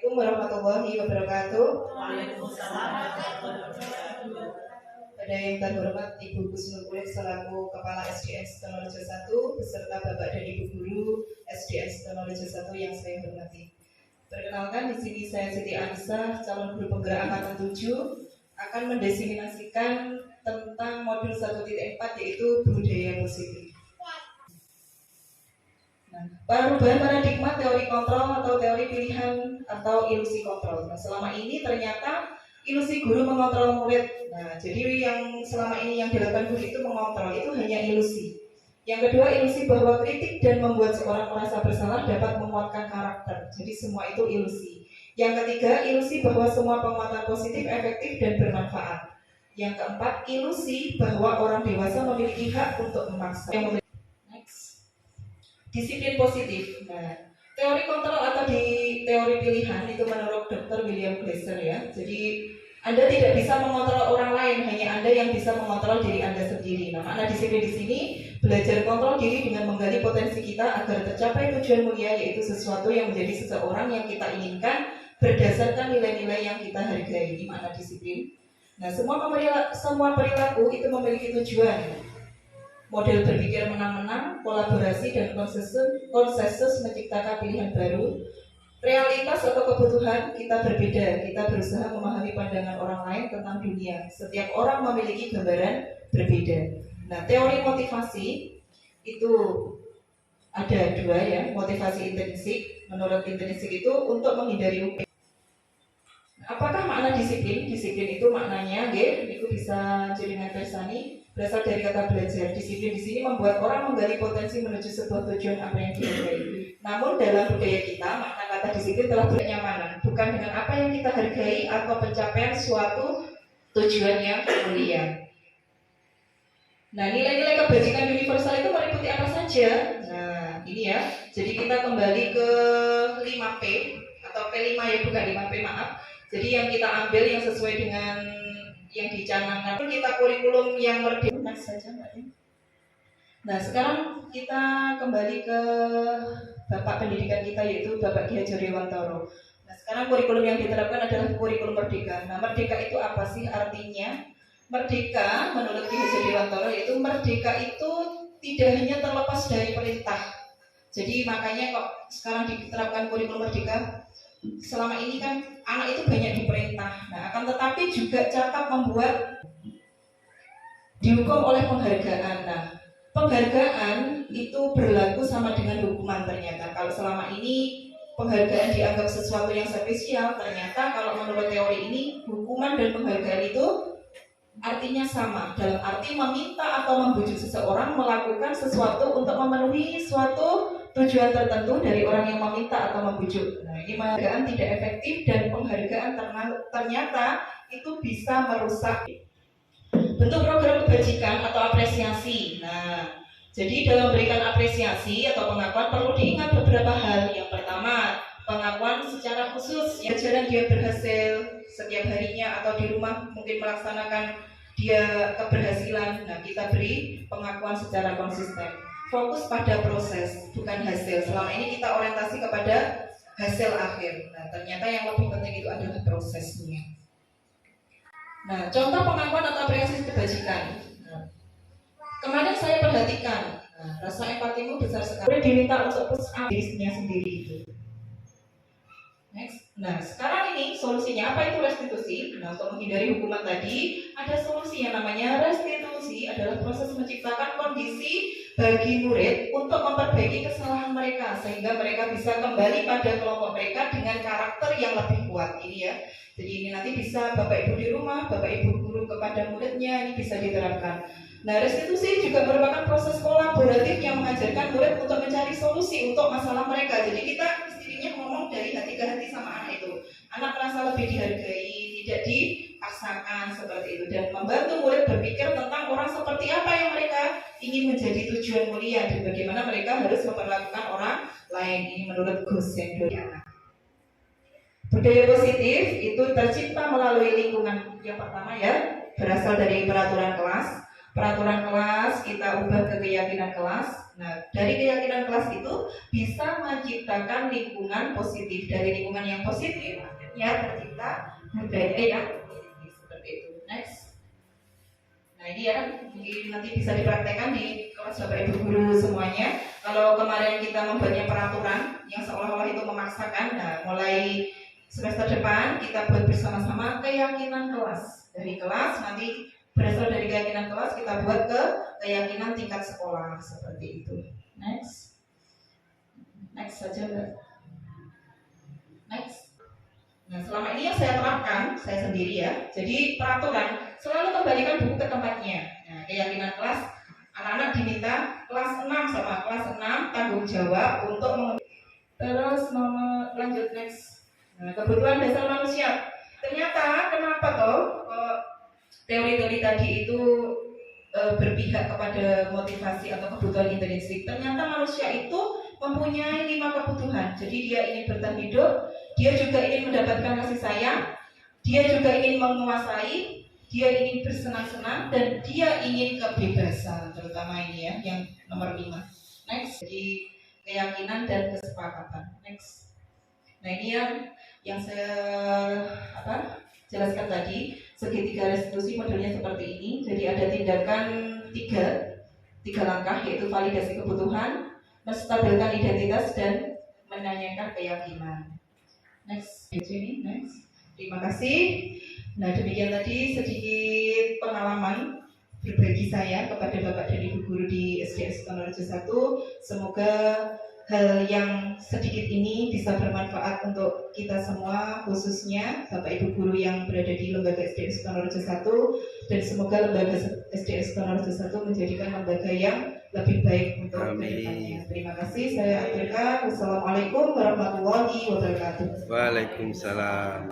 Assalamualaikum warahmatullahi wabarakatuh. Waalaikumsalam warahmatullahi wabarakatuh. Pada yang terhormat Ibu Kusnul Kulit selaku Kepala SDN Sitonorejo 1 beserta Bapak dan Ibu Guru SDN Sitonorejo 1 yang saya hormati. Perkenalkan, di sini saya Siti Anissa, calon guru penggerak angkatan 7, akan mendefinisikan tentang modul 1.4 yaitu budaya positif. Perubahan paradigma teori kontrol atau teori pilihan atau ilusi kontrol. Nah, selama ini ternyata ilusi guru mengontrol murid. Nah, jadi yang selama ini yang dilakukan guru itu mengontrol, itu hanya ilusi. Yang kedua, ilusi bahwa kritik dan membuat seorang merasa bersalah dapat menguatkan karakter. Jadi semua itu ilusi. Yang ketiga, ilusi bahwa semua penguatan positif efektif dan bermanfaat. Yang keempat, ilusi bahwa orang dewasa memiliki hak untuk memaksa. Disiplin positif. Nah, teori kontrol atau di teori pilihan itu menurut Dr. William Glasser ya. Jadi Anda tidak bisa mengontrol orang lain, hanya Anda yang bisa mengontrol diri Anda sendiri. Nah, makna disiplin di sini belajar kontrol diri dengan menggali potensi kita agar tercapai tujuan mulia, yaitu sesuatu yang menjadi seseorang yang kita inginkan berdasarkan nilai-nilai yang kita hargai. Ini makna disiplin. Nah, semua perilaku itu memiliki tujuan. Model berpikir menang-menang, kolaborasi dan konsensus menciptakan pilihan baru. Realitas atau kebutuhan kita berbeda, kita berusaha memahami pandangan orang lain tentang dunia. Setiap orang memiliki gambaran berbeda. Nah, teori motivasi itu ada dua ya, motivasi intrinsik. Menurut intrinsik itu untuk menghindari UP. Apakah makna disiplin? Disiplin itu maknanya, itu bisa jadi tersani, berasal dari kata belajar. Disiplin di sini membuat orang menggali potensi menuju sebuah tujuan apa yang dihargai. Namun dalam budaya kita, makna kata disiplin telah berkenyamanan, bukan dengan apa yang kita hargai atau pencapaian suatu tujuan yang mulia. Nah, nilai-nilai kebajikan universal itu meliputi apa saja? Nah, ini ya. Jadi kita kembali ke 5P atau P5 ya, bukan 5P, maaf. Jadi yang kita ambil yang sesuai dengan yang dicanangkan, kita kurikulum yang merdeka saja, Mbak. Nah, sekarang kita kembali ke Bapak pendidikan kita, yaitu Bapak Ki Hajar Dewantoro. Nah, sekarang kurikulum yang diterapkan adalah kurikulum merdeka. Nah, merdeka itu apa sih artinya? Merdeka menurut Ki Hajar Dewantoro yaitu merdeka itu tidak hanya terlepas dari perintah. Jadi makanya kok sekarang diterapkan kurikulum merdeka. Selama ini kan anak itu banyak diperintah. Nah, akan tetapi juga cakap membuat dihukum oleh penghargaan. Nah, penghargaan itu berlaku sama dengan hukuman ternyata. Kalau selama ini penghargaan dianggap sesuatu yang spesial, ternyata kalau menurut teori ini hukuman dan penghargaan itu artinya sama, dalam arti meminta atau membujuk seseorang melakukan sesuatu untuk memenuhi suatu tujuan tertentu dari orang yang meminta atau membujuk. Nah, ini penghargaan tidak efektif dan penghargaan ternyata itu bisa merusak bentuk program kebajikan atau apresiasi. Nah, jadi dalam memberikan apresiasi atau pengakuan perlu diingat beberapa hal. Yang pertama, pengakuan secara khusus, yang jalan dia berhasil setiap harinya atau di rumah mungkin melaksanakan dia keberhasilan. Nah, kita beri pengakuan secara konsisten. Fokus pada proses, bukan hasil. Selama ini kita orientasi kepada hasil akhir. Nah, ternyata yang lebih penting itu adalah prosesnya. Nah, contoh pengakuan atau apresiasi kebajikan. Nah, kemarin saya perhatikan, rasa empatimu besar sekali. Diminta untuk push up dirinya sendiri itu. Next. Nah, sekarang ini solusinya apa itu restitusi? Nah, untuk menghindari hukuman tadi, ada solusi yang namanya restitusi, adalah proses menciptakan kondisi bagi murid untuk memperbaiki kesalahan mereka sehingga mereka bisa kembali pada kelompok mereka dengan karakter yang lebih kuat. Ini ya. Jadi ini nanti bisa Bapak Ibu di rumah, Bapak Ibu guru kepada muridnya, ini bisa diterapkan. Nah, restitusi juga merupakan proses kolaboratif yang mengajarkan murid untuk mencari solusi untuk masalah mereka. Jadi kita istilahnya ngomong dari hati ke hati sama anak itu. Anak merasa lebih dihargai, tidak dipaksakan seperti itu, dan membantu murid berpikir tentang orang seperti apa yang mereka ingin menjadi tujuan mulia dan bagaimana mereka harus memperlakukan orang lain. Ini menurut Gus Hendro. Budaya positif itu tercipta melalui lingkungan. Yang pertama ya, berasal dari peraturan kelas. peraturan kelas kita ubah ke keyakinan kelas. Nah, dari keyakinan kelas itu bisa menciptakan lingkungan positif. Dari lingkungan yang positif, ya tercipta budaya yang positif seperti itu. Next. Nah ini ya, mungkin nanti bisa dipraktekkan di kelas Bapak Ibu guru semuanya. Kalau kemarin kita membuatnya peraturan yang seolah-olah itu memaksakan, nah mulai semester depan kita buat bersama-sama keyakinan kelas. Dari kelas nanti berasal dari keyakinan kelas kita buat ke keyakinan tingkat sekolah seperti itu. Next, next saja Mbak. Next. Nah selama ini yang saya terapkan saya sendiri ya. Jadi peraturan selalu kembalikan buku ke tempatnya. Nah keyakinan kelas anak-anak diminta kelas 6 sama kelas 6 tanggung jawab untuk terus lanjut next. Nah, kebutuhan dasar manusia. Ternyata kenapa toh teori-teori tadi itu berpihak kepada motivasi atau kebutuhan intrinsik. Ternyata manusia itu mempunyai 5 kebutuhan. Jadi dia ingin bertahan hidup, dia juga ingin mendapatkan kasih sayang, dia juga ingin menguasai, dia ingin bersenang-senang, dan dia ingin kebebasan. Terutama ini ya, yang nomor 5. Next, jadi keyakinan dan kesepakatan. Next. Nah ini yang saya jelaskan tadi. Segitiga restitusi modelnya seperti ini. Jadi ada tindakan tiga langkah, yaitu validasi kebutuhan, menstabilkan identitas, dan menanyakan keyakinan. Next, ini next. Terima kasih. Nah demikian tadi sedikit pengalaman berbagi saya kepada Bapak dan Ibu guru di SDN Sutonorejo 1. Semoga hal yang sedikit ini bisa bermanfaat untuk kita semua, khususnya Bapak Ibu guru yang berada di lembaga SDN Sutonorejo 1, dan semoga lembaga SDN Sutonorejo 1 menjadikan lembaga yang lebih baik untuk kedepannya. Terima kasih, saya akhirkan. Wassalamualaikum warahmatullahi wabarakatuh. Waalaikumsalam.